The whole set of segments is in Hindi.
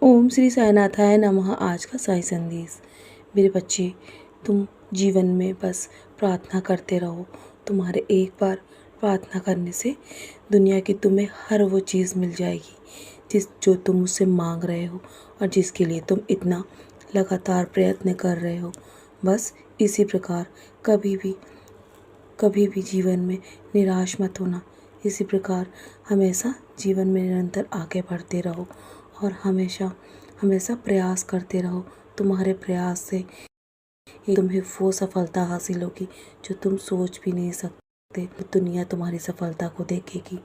ओम श्री साईनाथाय नमः। आज का साई संदेश। मेरे बच्चे, तुम जीवन में बस प्रार्थना करते रहो। तुम्हारे एक बार प्रार्थना करने से दुनिया की तुम्हें हर वो चीज़ मिल जाएगी जो तुम मुझसे मांग रहे हो और जिसके लिए तुम इतना लगातार प्रयत्न कर रहे हो। बस इसी प्रकार कभी भी जीवन में निराश मत होना। इसी प्रकार हमेशा जीवन में निरंतर आगे बढ़ते रहो और हमेशा हमेशा प्रयास करते रहो। तुम्हारे प्रयास से तुम्हें वो सफलता हासिल होगी जो तुम सोच भी नहीं सकते। दुनिया तुम्हारी सफलता को देखेगी।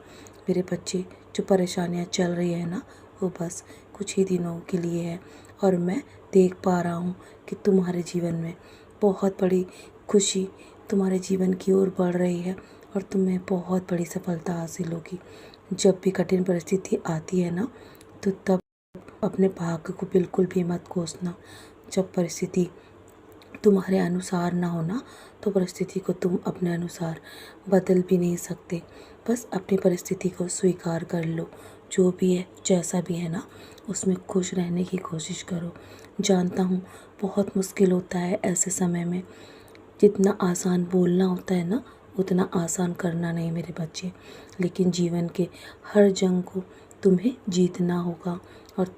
मेरे बच्चे, जो परेशानियां चल रही है ना, वो बस कुछ ही दिनों के लिए है और मैं देख पा रहा हूँ कि तुम्हारे जीवन में बहुत बड़ी खुशी तुम्हारे जीवन की ओर बढ़ रही है और तुम्हें बहुत बड़ी सफलता हासिल होगी। जब भी कठिन परिस्थिति आती है ना, तो तब अपने भाग्य को बिल्कुल भी मत कोसना। जब परिस्थिति तुम्हारे अनुसार ना होना, तो परिस्थिति को तुम अपने अनुसार बदल भी नहीं सकते। बस अपनी परिस्थिति को स्वीकार कर लो। जो भी है, जैसा भी है ना, उसमें खुश रहने की कोशिश करो। जानता हूँ बहुत मुश्किल होता है ऐसे समय में। जितना आसान बोलना होता है ना, उतना आसान करना नहीं मेरे बच्चे। लेकिन जीवन के हर जंग को तुम्हें जीतना होगा और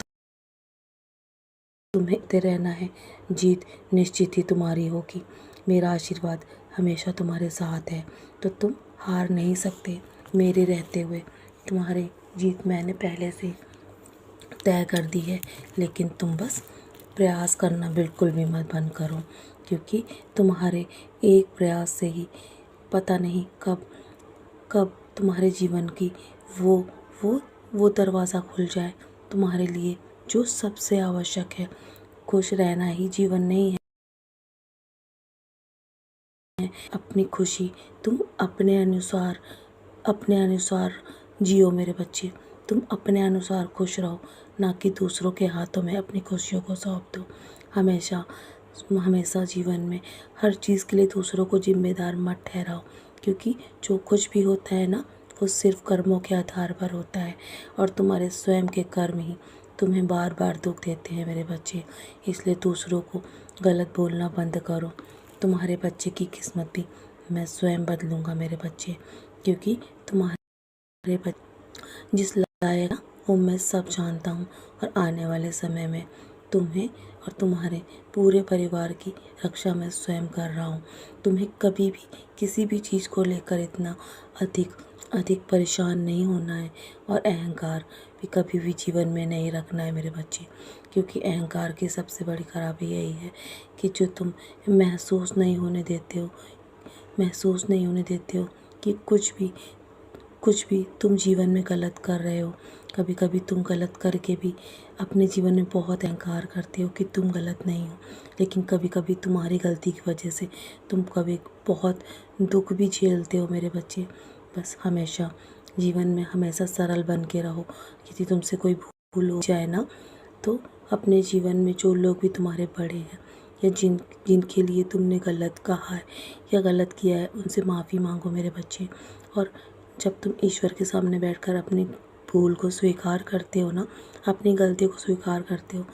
तुम्हें जीते रहना है। जीत निश्चित ही तुम्हारी होगी। मेरा आशीर्वाद हमेशा तुम्हारे साथ है, तो तुम हार नहीं सकते। मेरे रहते हुए तुम्हारी जीत मैंने पहले से तय कर दी है। लेकिन तुम बस प्रयास करना बिल्कुल भी मत बंद करो, क्योंकि तुम्हारे एक प्रयास से ही पता नहीं कब कब तुम्हारे जीवन की वो वो वो दरवाज़ा खुल जाए तुम्हारे लिए जो सबसे आवश्यक है। खुश रहना ही जीवन नहीं है। अपनी खुशी तुम अपने अनुसार जियो मेरे बच्चे। तुम अपने अनुसार खुश रहो, ना कि दूसरों के हाथों में अपनी खुशियों को सौंप दो। हमेशा हमेशा जीवन में हर चीज़ के लिए दूसरों को जिम्मेदार मत ठहराओ, क्योंकि जो कुछ भी होता है ना, वो सिर्फ कर्मों के आधार पर होता है और तुम्हारे स्वयं के कर्म ही तुम्हें बार बार दुख देते हैं मेरे बच्चे। इसलिए दूसरों को गलत बोलना बंद करो। तुम्हारे बच्चे की किस्मत भी मैं स्वयं बदलूंगा मेरे बच्चे, क्योंकि तुम्हारे बच्चे जिस लायक ना, वो मैं सब जानता हूँ। और आने वाले समय में तुम्हें और तुम्हारे पूरे परिवार की रक्षा मैं स्वयं कर रहा हूँ। तुम्हें कभी भी किसी भी चीज़ को लेकर इतना अधिक अधिक परेशान नहीं होना है और अहंकार भी कभी भी जीवन में नहीं रखना है मेरे बच्चे, क्योंकि अहंकार की सबसे बड़ी खराबी यही है कि जो तुम महसूस नहीं होने देते हो कि कुछ भी तुम जीवन में गलत कर रहे हो। कभी कभी तुम गलत करके भी अपने जीवन में बहुत अहंकार करते हो कि तुम गलत नहीं हो, लेकिन कभी कभी तुम्हारी गलती की वजह से तुम कभी बहुत दुख भी झेलते हो मेरे बच्चे। बस हमेशा जीवन में हमेशा सरल बन के रहो। यदि तुमसे कोई भूल हो जाए ना, तो अपने जीवन में जो लोग भी तुम्हारे बड़े हैं या जिनके लिए तुमने गलत कहा है या गलत किया है, उनसे माफ़ी मांगो मेरे बच्चे। और जब तुम ईश्वर के सामने बैठकर अपनी भूल को स्वीकार करते हो ना, अपनी गलती को स्वीकार करते हो,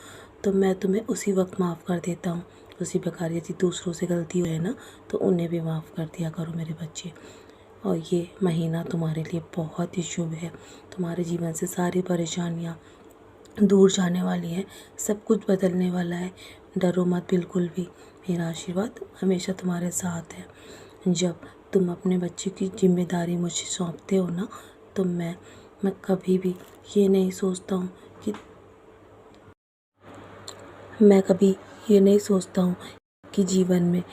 तो मैं तुम्हें उसी वक्त माफ़ कर देता हूँ। उसी प्रकार यदि दूसरों से गलती हुई है ना, तो उन्हें भी माफ़ कर दिया करो मेरे बच्चे। और ये महीना तुम्हारे लिए बहुत ही शुभ है। तुम्हारे जीवन से सारी परेशानियाँ दूर जाने वाली हैं। सब कुछ बदलने वाला है। डरो मत बिल्कुल भी। मेरा आशीर्वाद हमेशा तुम्हारे साथ है। जब तुम अपने बच्चे की जिम्मेदारी मुझे सौंपते हो ना, तो मैं कभी भी ये नहीं सोचता हूँ कि जीवन में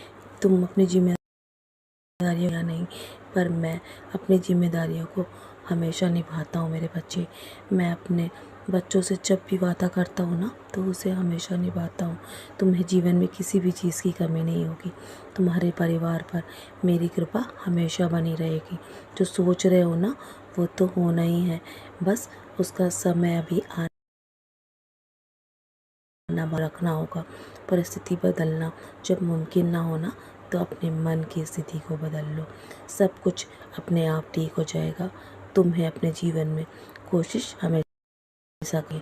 तुम अपनी जिम्मेदारियाँ या नहीं, पर मैं अपनी जिम्मेदारियों को हमेशा निभाता हूँ मेरे बच्चे। मैं अपने बच्चों से जब भी वादा करता हूँ ना, तो उसे हमेशा निभाता हूँ। तुम्हें जीवन में किसी भी चीज़ की कमी नहीं होगी। तुम्हारे परिवार पर मेरी कृपा हमेशा बनी रहेगी। जो सोच रहे हो ना, वो तो होना ही है। बस उसका समय अभी आना रखना होगा। परिस्थिति बदलना जब मुमकिन ना होना, तो अपने मन की स्थिति को बदल लो। सब कुछ अपने आप ठीक हो जाएगा। तुम्हें अपने जीवन में कोशिश हमेशा सके।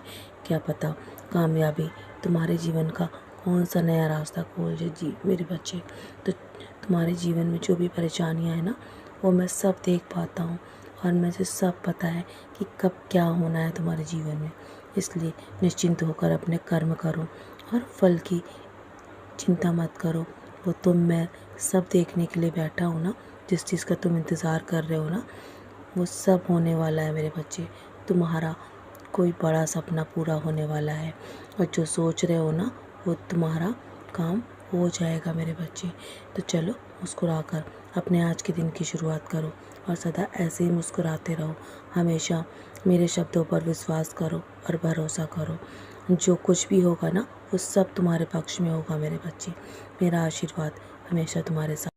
क्या पता कामयाबी तुम्हारे जीवन का कौन सा नया रास्ता खोल जाए। जी मेरे बच्चे, तो तुम्हारे जीवन में जो भी परेशानियां हैं ना, वो मैं सब देख पाता हूँ और मुझे सब पता है कि कब क्या होना है तुम्हारे जीवन में। इसलिए निश्चिंत होकर अपने कर्म करो और फल की चिंता मत करो। वो मैं सब देखने के लिए बैठा हूँ ना। जिस चीज़ का तुम इंतज़ार कर रहे हो ना, वो सब होने वाला है मेरे बच्चे। तुम्हारा कोई बड़ा सपना पूरा होने वाला है और जो सोच रहे हो ना, वो तुम्हारा काम हो जाएगा मेरे बच्चे। तो चलो मुस्कुराकर अपने आज के दिन की शुरुआत करो और सदा ऐसे ही मुस्कुराते रहो। हमेशा मेरे शब्दों पर विश्वास करो और भरोसा करो। जो कुछ भी होगा ना, वो सब तुम्हारे पक्ष में होगा मेरे बच्चे। मेरा आशीर्वाद हमेशा तुम्हारे साथ।